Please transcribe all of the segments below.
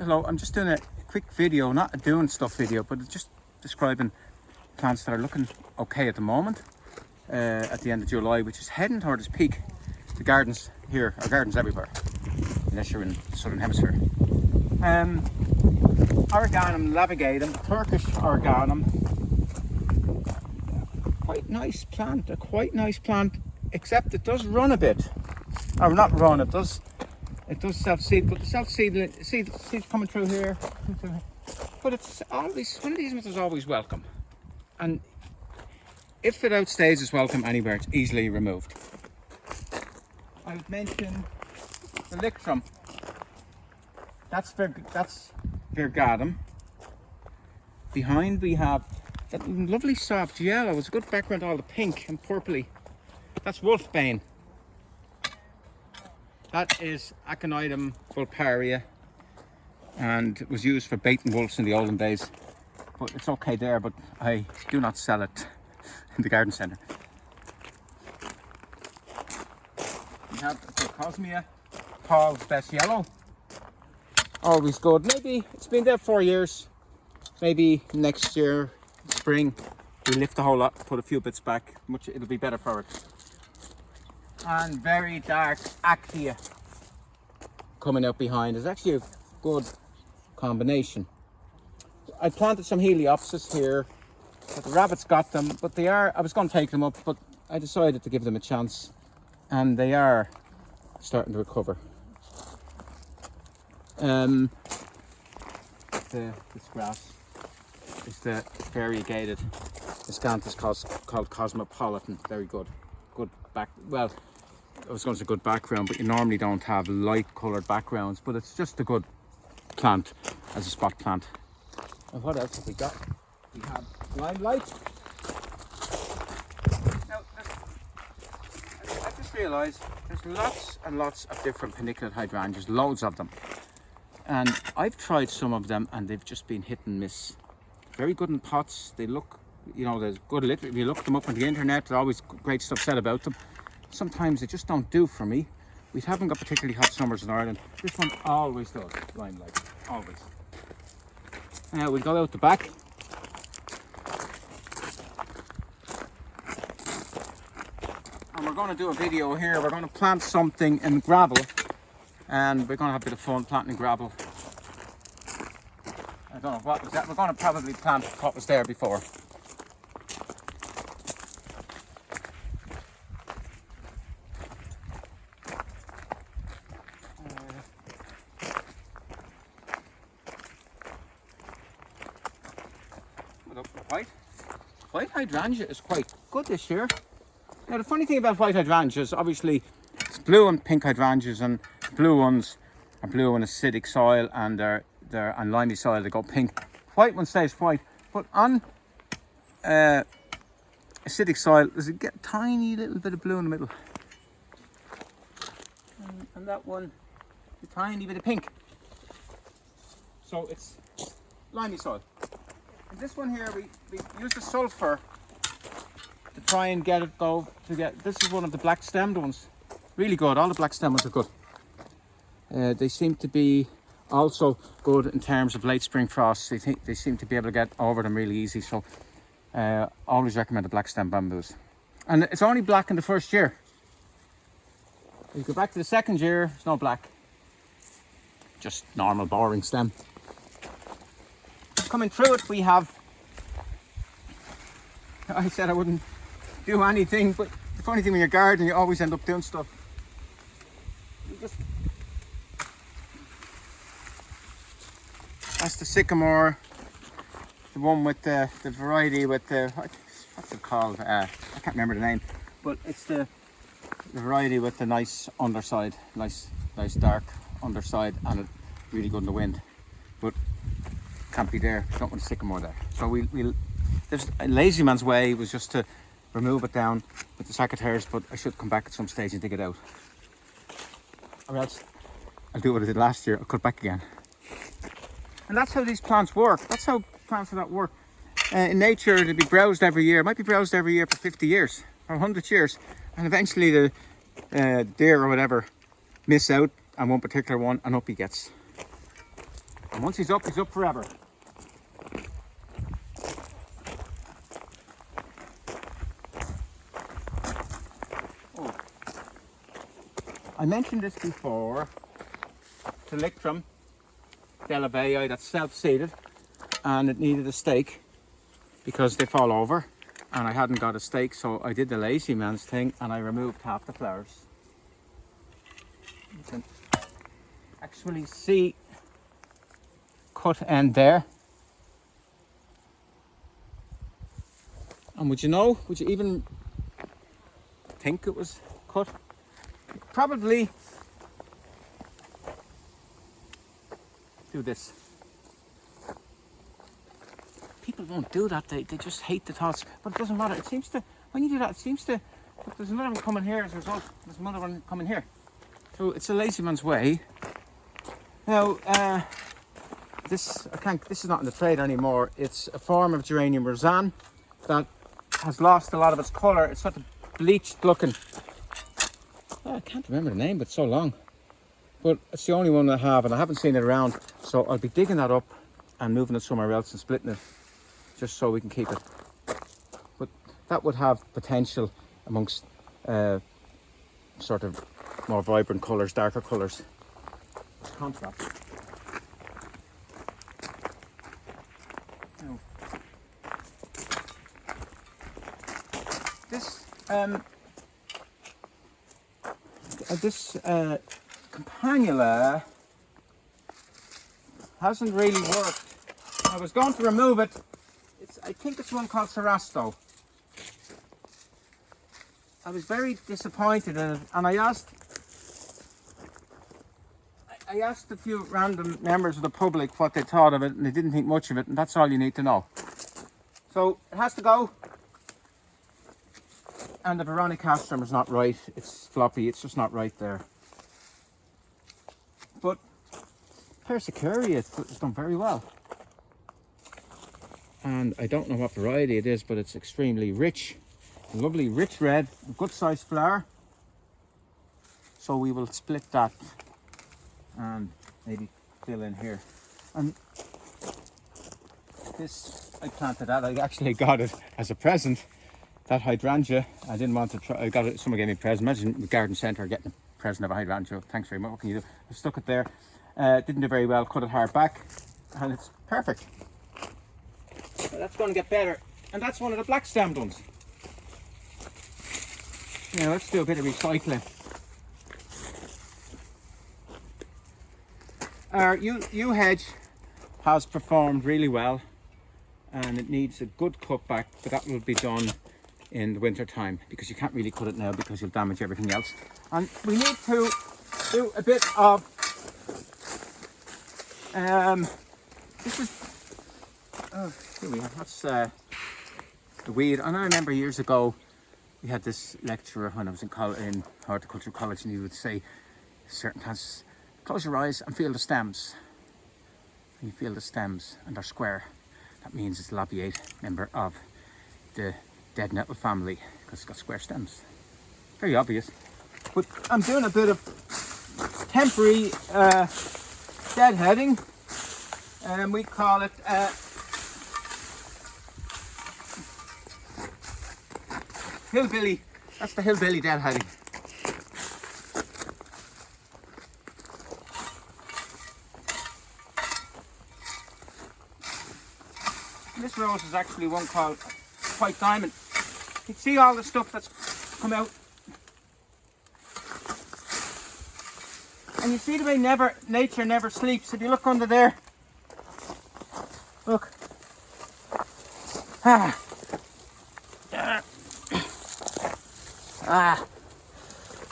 hello, I'm just doing a quick video, not a doing stuff video, but just describing plants that are looking okay at the moment, at the end of July, which is heading towards its peak. The gardens here are gardens everywhere, unless you're in the southern hemisphere. Origanum, laevigatum, Turkish Origanum. Quite nice plant, a quite nice plant, except it does run a bit. Or not run, it does self-seed, but the self-seed seeds coming through here. But it's always, one of these ones is always welcome. And if it outstays its welcome anywhere, it's easily removed. I would mention the Lythrum. That's virgatum. Behind we have that lovely soft yellow. It's a good background, all the pink and purpley. That's wolfbane. That is Aconitum vulparia, and it was used for baiting wolves in the olden days. But it's okay there, but I do not sell it in the garden centre. We have Crocosmia, Paul's best yellow. Always good. Maybe it's been there 4 years. Maybe next year, spring, we lift the whole lot, put a few bits back. It'll be better for it. And very dark Actaea coming out behind. It's actually a good combination. I planted some Heliopsis here, but the rabbits got them. But they are, I was going to take them up, but I decided to give them a chance, and they are starting to recover. This grass is the variegated Miscanthus Cosmopolitan. Very good. Good back. Well, I was going to say good background, but you normally don't have light coloured backgrounds. But it's just a good plant as a spot plant. And what else have we got? We have Limelight. Now, I just realised there's lots and lots of different paniculate hydrangeas, loads of them. And I've tried some of them and they've just been hit and miss. Very good in pots. They look, you know, there's good literature. If you look them up on the internet, there's always great stuff said about them. Sometimes they just don't do for me. We haven't got particularly hot summers in Ireland. This one always does, Limelight, always. Now we'll go out the back. And we're going to do a video here. We're going to plant something in gravel. And we're going to have a bit of fun planting gravel. I don't know what was that. We're going to probably plant what was there before. White hydrangea is quite good this year. Now the funny thing about white hydrangeas, obviously it's blue and pink hydrangeas, and blue ones are blue on acidic soil, and they're on limey soil they go pink. White one stays white, but on acidic soil there's a tiny little bit of blue in the middle, and that one a tiny bit of pink. So it's limey soil. And this one here, we use the sulphur to try and get it though. This is one of the black stemmed ones. Really good. All the black stemmed ones are good. They seem to be also good in terms of late spring frosts. They seem to be able to get over them really easy. So always recommend the black stem bamboos. And it's only black in the first year. If you go back to the second year, it's no black. Just normal boring stem. Coming through it, we have, I said I wouldn't do anything, but the funny thing when you're gardening, you always end up doing stuff. That's the sycamore, the one with the variety with the, what's it called? I can't remember the name, but it's the variety with the nice underside, nice dark underside, and it's really good in the wind. But can't be there, don't want a sycamore there. So there's a lazy man's way was just to remove it down with the secateurs, but I should come back at some stage and dig it out. Or else I'll do what I did last year, I'll cut back again. And that's how these plants work. That's how plants like that work. In nature, they'll be browsed every year. It might be browsed every year for 50 years or 100 years. And eventually the deer or whatever miss out on one particular one, and up he gets. And once he's up forever. Oh. I mentioned this before. Thalictrum, delavayi, that's self-seeded, and it needed a stake because they fall over, and I hadn't got a stake, so I did the lazy man's thing and I removed half the flowers. You can actually see cut end there. And would you even think it was cut? Probably do this. People won't do that, they just hate the thoughts, but it doesn't matter. It seems to, when you do that, it seems to, look, there's another one coming here as a result, there's another one coming here. So it's a lazy man's way. Now, this is not in the trade anymore. It's a form of Geranium rosanne that has lost a lot of its colour. It's sort of bleached looking. I can't remember the name, but it's so long. But it's the only one I have, and I haven't seen it around. So I'll be digging that up and moving it somewhere else and splitting it, just so we can keep it. But that would have potential amongst sort of more vibrant colours, darker colours. Contrast. Now, this Campanula hasn't really worked. I was going to remove it. I think it's one called Serasto. I was very disappointed in it, and I asked a few random members of the public what they thought of it, and they didn't think much of it, and that's all you need to know. So it has to go. And the Veronicastrum is not right. It's floppy. It's just not right there. But Persicaria has done very well. And I don't know what variety it is, but it's extremely rich. A lovely rich red, a good sized flower. So we will split that and maybe fill in here. And this, I planted that. I actually got it as a present. That hydrangea, I didn't want to try. I got it. Someone gave me a present. Imagine the garden centre getting a present of a hydrangea. Thanks very much. What can you do? I stuck it there. Didn't do very well. Cut it hard back, and it's perfect. So that's going to get better. And that's one of the black stemmed ones. Now let's do a bit of recycling. Our yew hedge has performed really well, and it needs a good cutback, but that will be done in the winter time, because you can't really cut it now because you'll damage everything else. And we need to do a bit of this is here we are. That's the weed. And I remember years ago we had this lecturer when I was in horticulture college, and he would say certain times, close your eyes and feel the stems. And you feel the stems and they're square. That means it's a labiate member of the dead-nettle family, because it's got square stems. Very obvious. But I'm doing a bit of temporary deadheading, and we call it hillbilly. That's the hillbilly deadheading. This rose is actually one called White Diamond. You can see all the stuff that's come out. And you see the way nature never sleeps. If you look under there, look.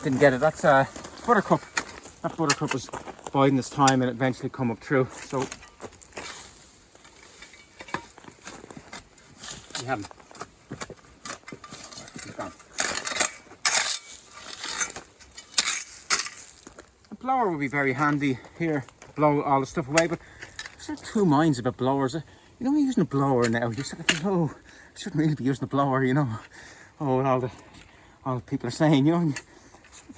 Didn't get it. That's buttercup. That buttercup was biding its time and it eventually come up through. So we haven't. A blower would be very handy here to blow all the stuff away, but there's two minds about blowers. You know, when you're using a blower now, you sort of think, oh, I shouldn't really be using a blower, you know. Oh, and all the people are saying, you know.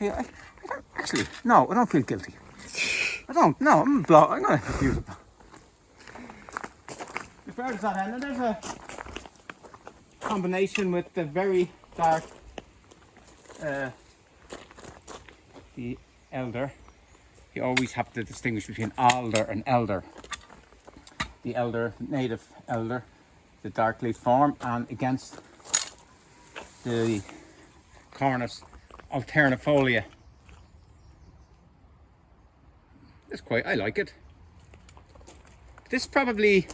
I don't feel guilty. I don't. No, I'm a blower. I'm gonna use it. as far as that end, and there's a combination with the very dark, the elder. You always have to distinguish between alder and elder. The elder, native elder, the dark leaf form, and against the Cornus alternifolia. It's quite, I like it. This probably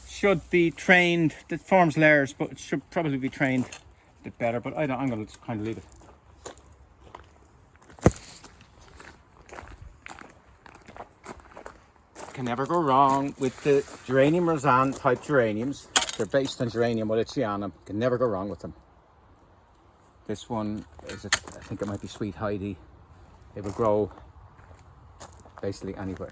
should be trained, it forms layers, but it should probably be trained a bit better, but I'm going to just kind of leave it. Can never go wrong with the Geranium Rosanne type geraniums. They're based on Geranium wallichianum. Can never go wrong with them. This one is, I think it might be Sweet Heidi. They will grow basically anywhere.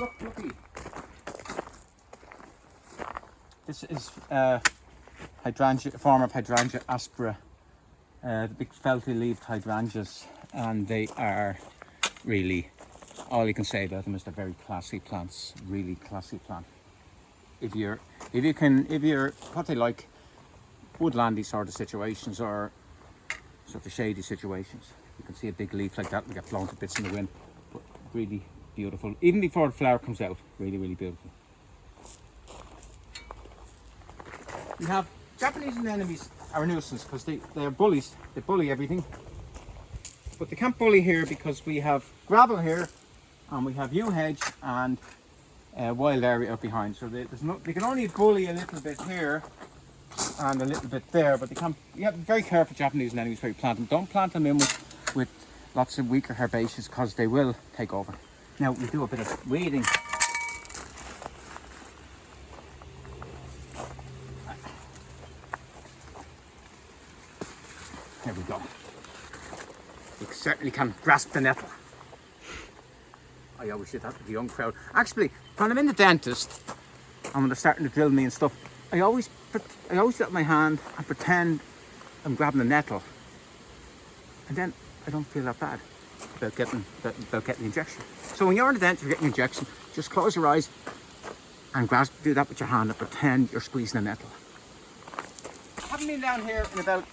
Oh, looky. This is hydrangea, a form of Hydrangea aspera, the big felty leaved hydrangeas, and they are really, all you can say about them is they're very classy plants, really classy plant. If you're what they like, woodlandy sort of situations or sort of shady situations, you can see a big leaf like that and get blown to bits in the wind, but really beautiful. Even before the flower comes out, really, really beautiful. We have Japanese anemones are a nuisance because they're bullies. They bully everything. But they can't bully here because we have gravel here and we have yew hedge and wild area out behind. So they can only bully a little bit here and a little bit there, but they can't. You have to be very careful, Japanese anemones, where you plant them. Don't plant them in with lots of weaker herbaceous because they will take over. Now we do a bit of weeding. There we go. You certainly can grasp the nettle. I always did that with the young crowd. Actually, when I'm in the dentist and when they're starting to drill me and stuff, I always let my hand and pretend I'm grabbing the nettle, and then I don't feel that bad about getting the injection. So when you're in the dentist, you're getting an injection, just close your eyes and do that with your hand and pretend you're squeezing a nettle. I haven't been down here in about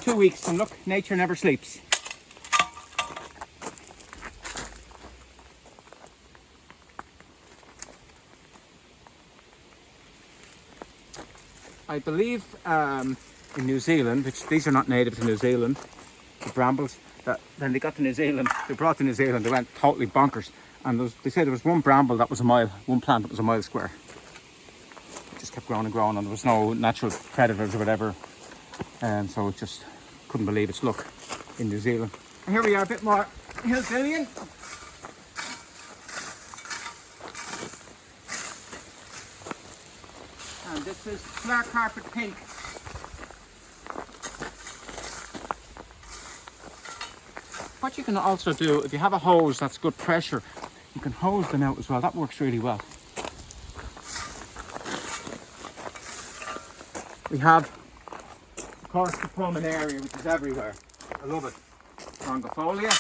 2 weeks, and look, nature never sleeps. I believe in New Zealand, which these are not native to New Zealand, the brambles, that when they got to New Zealand, they brought to New Zealand, they went totally bonkers. And they said there was one bramble that was a mile, one plant that was a mile square. It just kept growing and growing, and there was no natural predators or whatever. And so it just couldn't believe its luck in New Zealand. And here we are, a bit more Hillbillian. And this is Flower Carpet Pink. What you can also do, if you have a hose that's good pressure, you can hose them out as well. That works really well. We have, of course, the Pulmonaria, which is everywhere. I love it. Longifolia.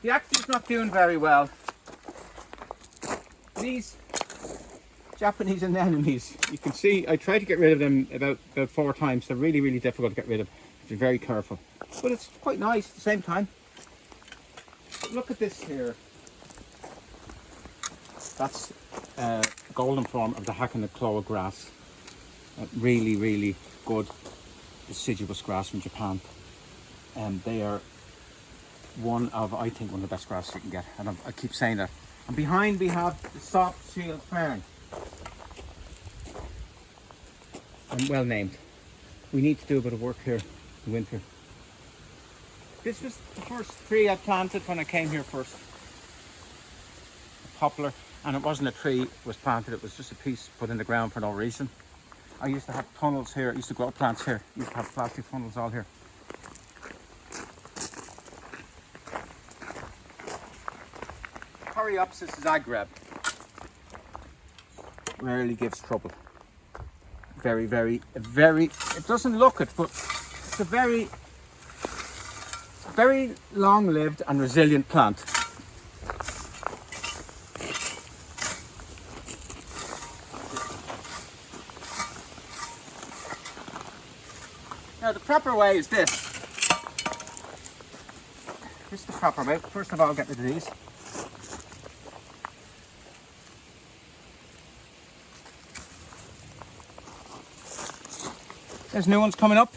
The Actaea's not doing very well. These Japanese anemones, you can see, I tried to get rid of them about 4 times. They're really, really difficult to get rid of. Be very careful. But it's quite nice at the same time. But look at this here. That's a golden form of the Aconitum grass. Really, really good deciduous grass from Japan. And they are I think one of the best grasses you can get. And I keep saying that. And behind we have the soft shield fern. And well named. We need to do a bit of work here in winter. This was the first tree I planted when I came here first. A poplar. And it wasn't a tree that was planted, it was just a piece put in the ground for no reason. I used to have tunnels here, I used to grow plants here. I used to have plastic tunnels all here. Heliopsis zagreb rarely gives trouble. Very, it doesn't look it, but it's a very long-lived and resilient plant. Now the proper way is this. This is the proper way. First of all, get rid of these. There's new ones coming up.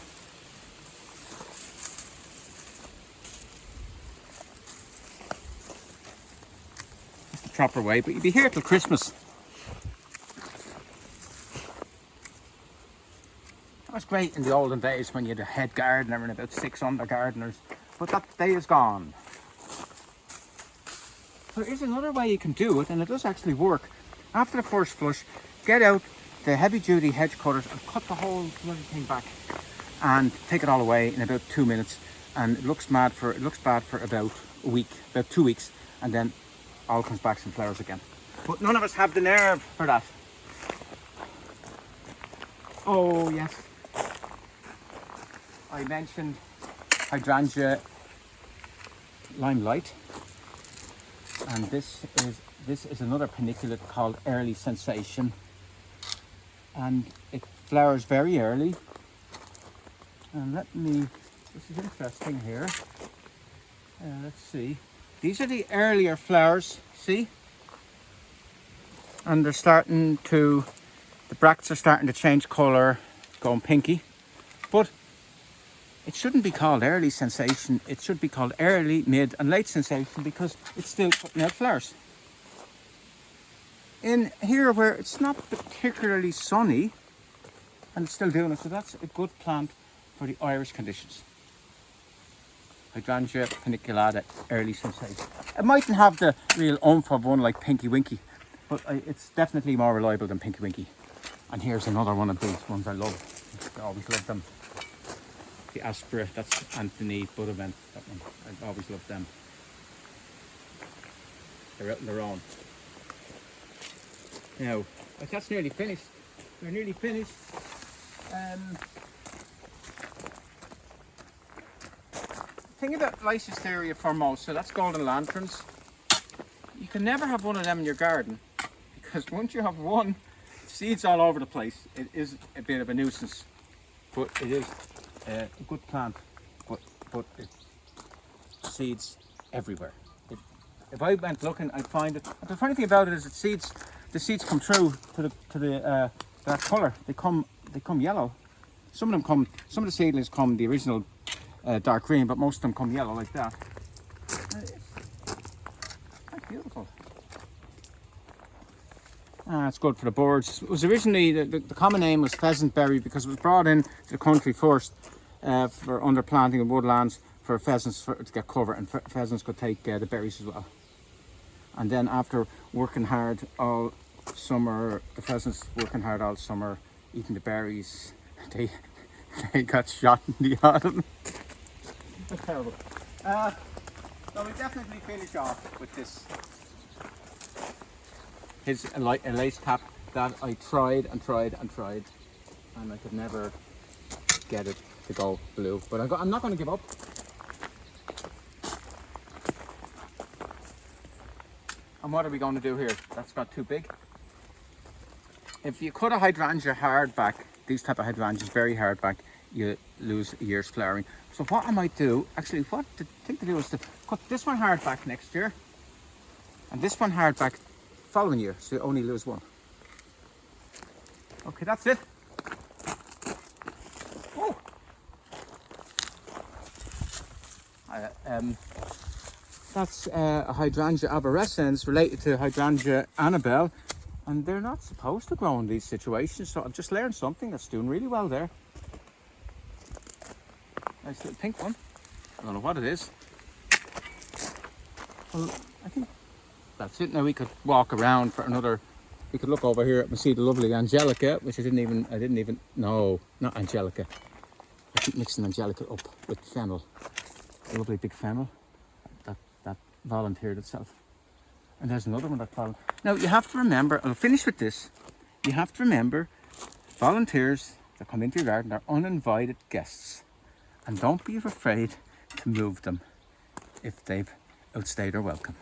That's the proper way, but you'll be here till Christmas. That was great in the olden days when you had a head gardener and about 6 under gardeners, but that day is gone. There is another way you can do it, and it does actually work. After the first flush, get out the heavy duty hedge cutters and cut the whole bloody thing back and take it all away in about 2 minutes, and it looks bad for about a week, about 2 weeks, and then all comes back some flowers again. But none of us have the nerve for that. Oh yes, I mentioned Hydrangea Limelight, and this is another paniculate called Early Sensation, and it flowers very early. And this is interesting here. Let's see. These are the earlier flowers, see? And the bracts are starting to change colour, going pinky. But it shouldn't be called Early Sensation. It should be called Early, Mid and Late Sensation, because it's still putting out flowers. In here where it's not particularly sunny, and it's still doing it, so that's a good plant for the Irish conditions. Hydrangea paniculata, Early Sensation. It mightn't have the real oomph of one like Pinky Winky, but it's definitely more reliable than Pinky Winky. And here's another one of these ones I love. I always love them. The Acer, that's Anthony Bullivant, that one. I always loved them. They're out on their own. Now, that's nearly finished. We're nearly finished. Thing about Lythrum formosa, so that's golden lanterns. You can never have one of them in your garden, because once you have one, seeds all over the place. It is a bit of a nuisance, but it is a good plant. But it seeds everywhere. If I went looking, I'd find it. But the funny thing about it is, the seeds come through to that colour. They come yellow. Some of the seedlings come the original dark green, but most of them come yellow like that. It's quite beautiful. It's good for the birds. It was originally, the common name was Pheasant Berry, because it was brought in to the country first for underplanting of woodlands for pheasants to get cover, and pheasants could take the berries as well. And then after working hard all summer, the pheasants working hard all summer, eating the berries, they got shot in the autumn. That's terrible. So we definitely finish off with this. His a lace cap that I tried, and I could never get it to go blue. But I'm not going to give up. And what are we going to do here? That's got too big. If you cut a hydrangea hardback, these type of hydrangeas very hardback, you lose a year's flowering. So what I might do, actually, what the thing to do is to cut this one hardback next year, and this one hardback following year, so you only lose one. Okay, that's it. Oh. That's a Hydrangea Avarescence related to Hydrangea Annabelle, and they're not supposed to grow in these situations, so I've just learned something that's doing really well there. Nice little pink one. I don't know what it is. Well, I think that's it. Now we could walk around for another. We could look over here and see the lovely Angelica, which I didn't even. No, not Angelica. I keep mixing Angelica up with fennel. A lovely big fennel that volunteered itself. And there's another one that volunteered. Now you have to remember. I'll finish with this. You have to remember, volunteers that come into your garden are uninvited guests. And don't be afraid to move them if they've outstayed their welcome.